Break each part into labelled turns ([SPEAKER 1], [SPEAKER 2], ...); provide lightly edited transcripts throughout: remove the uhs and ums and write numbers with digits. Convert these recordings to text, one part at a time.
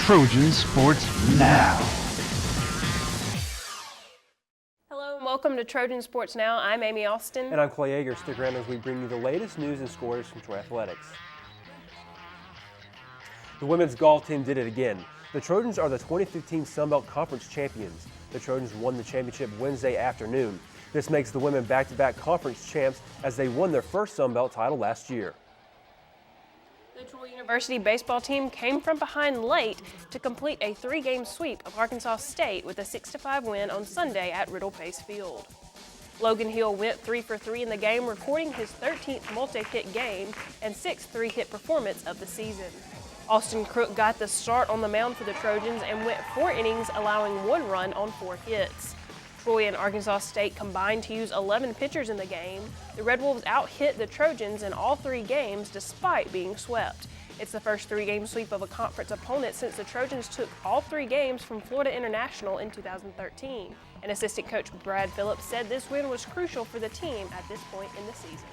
[SPEAKER 1] Trojan Sports Now.
[SPEAKER 2] Hello and welcome to Trojan Sports Now. I'm Amy Austin.
[SPEAKER 3] And I'm Clay Yeager. Stick around as we bring you the latest news and scores from Troy Athletics. The women's golf team did it again. The Trojans are the 2015 Sun Belt Conference champions. The Trojans won the championship Wednesday afternoon. This makes the women back-to-back conference champs as they won their first Sun Belt title last year.
[SPEAKER 2] The Troy University baseball team came from behind late to complete a three-game sweep of Arkansas State with a 6-5 win on Sunday at Riddle Pace Field. Logan Hill went 3 for 3 in the game, recording his 13th multi-hit game and 6th three-hit performance of the season. Austin Crook got the start on the mound for the Trojans and went 4 innings, allowing 1 run on 4 hits. Troy and Arkansas State combined to use 11 pitchers in the game. The Red Wolves out-hit the Trojans in all 3 games despite being swept. It's the first 3-game sweep of a conference opponent since the Trojans took all 3 games from Florida International in 2013. And assistant coach Brad Phillips said this win was crucial for the team at this point in the season.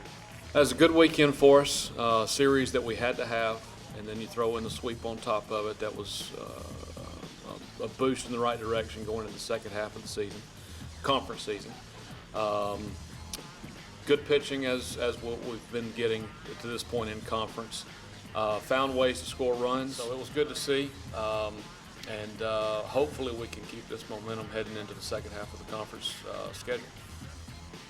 [SPEAKER 4] That was a good weekend for us, a series that we had to have, and then you throw in the sweep on top of it. That was a boost in the right direction going into the second half of the season. Conference season. Good pitching as what we've been getting to this point in conference. Found ways to score runs, so it was good to see. And hopefully we can keep this momentum heading into the second half of the conference schedule.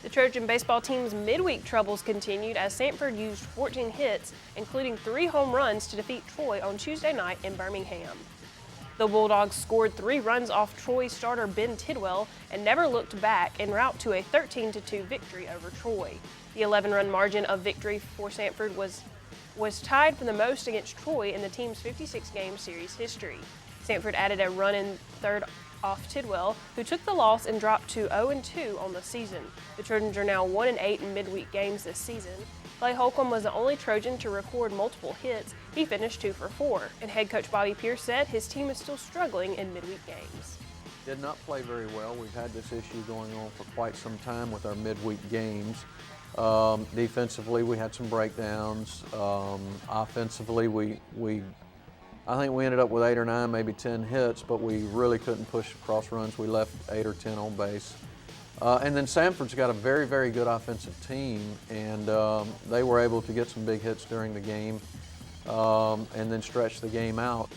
[SPEAKER 2] The Trojan baseball team's midweek troubles continued as Sanford used 14 hits, including 3 home runs to defeat Troy on Tuesday night in Birmingham. The Bulldogs scored 3 runs off Troy starter Ben Tidwell and never looked back en route to a 13-2 victory over Troy. The 11-run margin of victory for Sanford was tied for the most against Troy in the team's 56-game series history. Sanford added a run in third off Tidwell, who took the loss and dropped to 0-2 on the season. The Trojans are now 1-8 in midweek games this season. Clay Holcomb was the only Trojan to record multiple hits. He finished 2 for 4. And head coach Bobby Pierce said his team is still struggling in midweek games.
[SPEAKER 5] Did not play very well. We've had this issue going on for quite some time with our midweek games. Defensively, we had some breakdowns. Offensively, I think we ended up with 8 or 9, maybe 10 hits, but we really couldn't push across runs. We left 8 or 10 on base. And then Sanford's got a very, very good offensive team, and they were able to get some big hits during the game and then stretch the game out.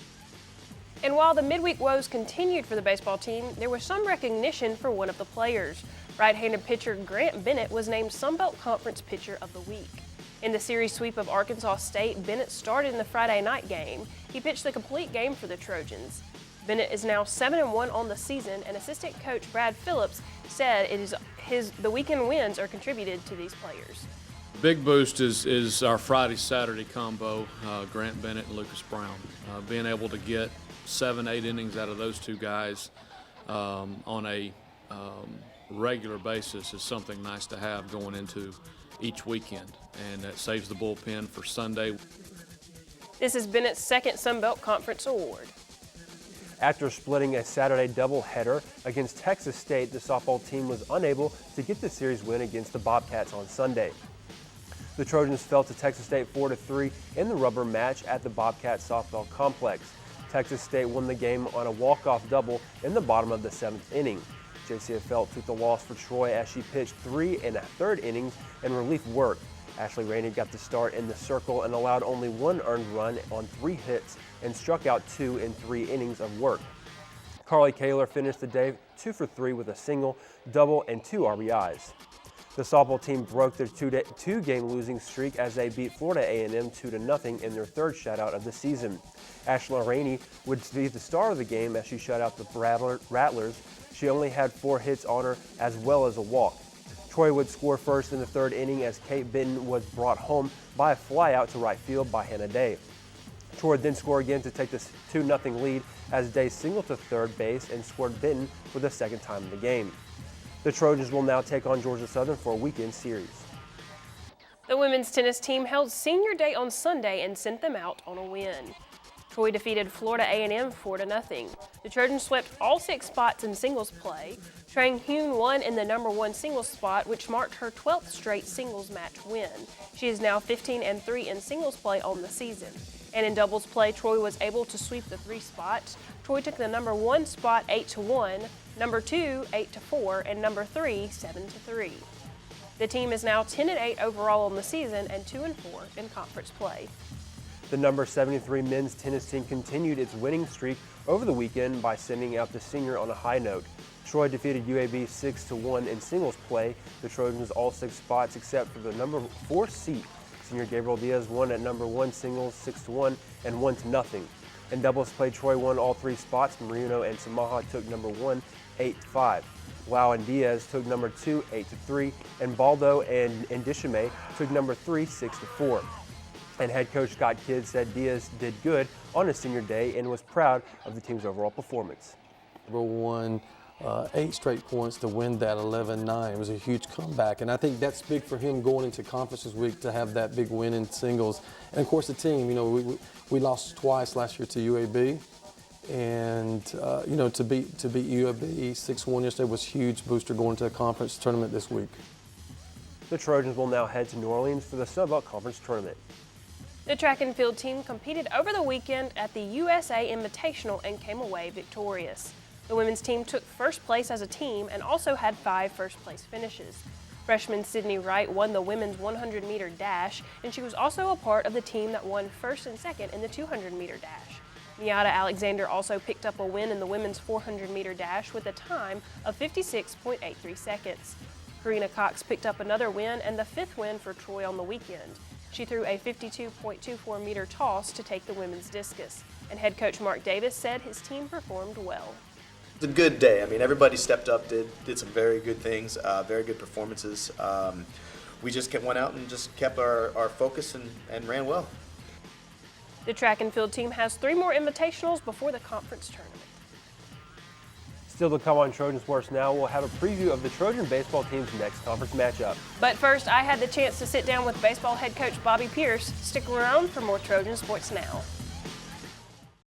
[SPEAKER 2] And while the midweek woes continued for the baseball team, there was some recognition for one of the players. Right-handed pitcher Grant Bennett was named Sun Belt Conference Pitcher of the Week. In the series sweep of Arkansas State, Bennett started in the Friday night game. He pitched the complete game for the Trojans. Bennett is now 7-1 on the season, and assistant coach Brad Phillips said the weekend wins are contributed to these players.
[SPEAKER 4] Big boost is our Friday-Saturday combo, Grant Bennett and Lucas Brown. Being able to get 7-8 innings out of those 2 guys on a regular basis is something nice to have going into each weekend, and that saves the bullpen for Sunday.
[SPEAKER 2] This is Bennett's second Sun Belt Conference award.
[SPEAKER 3] After splitting a Saturday doubleheader against Texas State, the softball team was unable to get the series win against the Bobcats on Sunday. The Trojans fell to Texas State 4-3 in the rubber match at the Bobcat softball complex. Texas State won the game on a walk-off double in the bottom of the 7th inning. JCFL took the loss for Troy as she pitched 3 1/3 innings in relief work. Ashley Rainey got the start in the circle and allowed only 1 earned run on 3 hits and struck out 2 in 3 innings of work. Carly Kaler finished the day 2 for 3 with a single, double, and 2 RBIs. The softball team broke their 2-game losing streak as they beat Florida A&M 2-0 in their 3rd shutout of the season. Ashley Rainey would be the star of the game as she shut out the Rattlers. She only had 4 hits on her as well as a walk. Troy would score first in the 3rd inning as Kate Benton was brought home by a flyout to right field by Hannah Day. Troy would then score again to take this 2-0 lead as Day singled to 3rd base and scored Benton for the 2nd time in the game. The Trojans will now take on Georgia Southern for a weekend series.
[SPEAKER 2] The women's tennis team held senior day on Sunday and sent them out on a win. Troy defeated Florida A&M 4-0. The Trojans swept all 6 spots in singles play. Trang Hyun won in the number 1 singles spot, which marked her 12th straight singles match win. She is now 15-3 in singles play on the season. And in doubles play, Troy was able to sweep the 3 spots. Troy took the number 1 spot 8-1, number 2 8-4, and number 3 7-3. The team is now 10-8 overall on the season and 2-4 in conference play.
[SPEAKER 3] The number 73 men's tennis team continued its winning streak over the weekend by sending out the senior on a high note. Troy defeated UAB 6-1 in singles play. The Trojans all 6 spots except for the number 4 seed. Senior Gabriel Diaz won at number 1 singles 6-1 and 1-0. In doubles play, Troy won all 3 spots. Marino and Samaha took number 1 8-5. Lau and Diaz took number 2 8-3, and Baldo and Indishime took number 3 6-4. And head coach Scott Kidd said Diaz did good on his senior day and was proud of the team's overall performance.
[SPEAKER 6] Won 8 straight points to win that 11-9. It was a huge comeback, and I think that's big for him going into conference this week to have that big win in singles. And of course, the team. You know, we lost twice last year to UAB, and you know, to beat UAB 6-1 yesterday was a huge booster going into a conference tournament this week.
[SPEAKER 3] The Trojans will now head to New Orleans for the Sun Belt Conference Tournament.
[SPEAKER 2] The track and field team competed over the weekend at the USA Invitational and came away victorious. The women's team took first place as a team and also had 5 first-place finishes. Freshman Sydney Wright won the women's 100-meter dash, and she was also a part of the team that won first and second in the 200-meter dash. Miata Alexander also picked up a win in the women's 400-meter dash with a time of 56.83 seconds. Karina Cox picked up another win and the 5th win for Troy on the weekend. She threw a 52.24-meter toss to take the women's discus, and head coach Mark Davis said his team performed well.
[SPEAKER 7] It's a good day. I mean, everybody stepped up, did some very good things, very good performances. We just went out and just kept our focus and ran well.
[SPEAKER 2] The track and field team has 3 more invitationals before the conference tournament.
[SPEAKER 3] Still to come on Trojan Sports Now, we'll have a preview of the Trojan baseball team's next conference matchup.
[SPEAKER 2] But first, I had the chance to sit down with baseball head coach Bobby Pierce. Stick around for more Trojan Sports Now.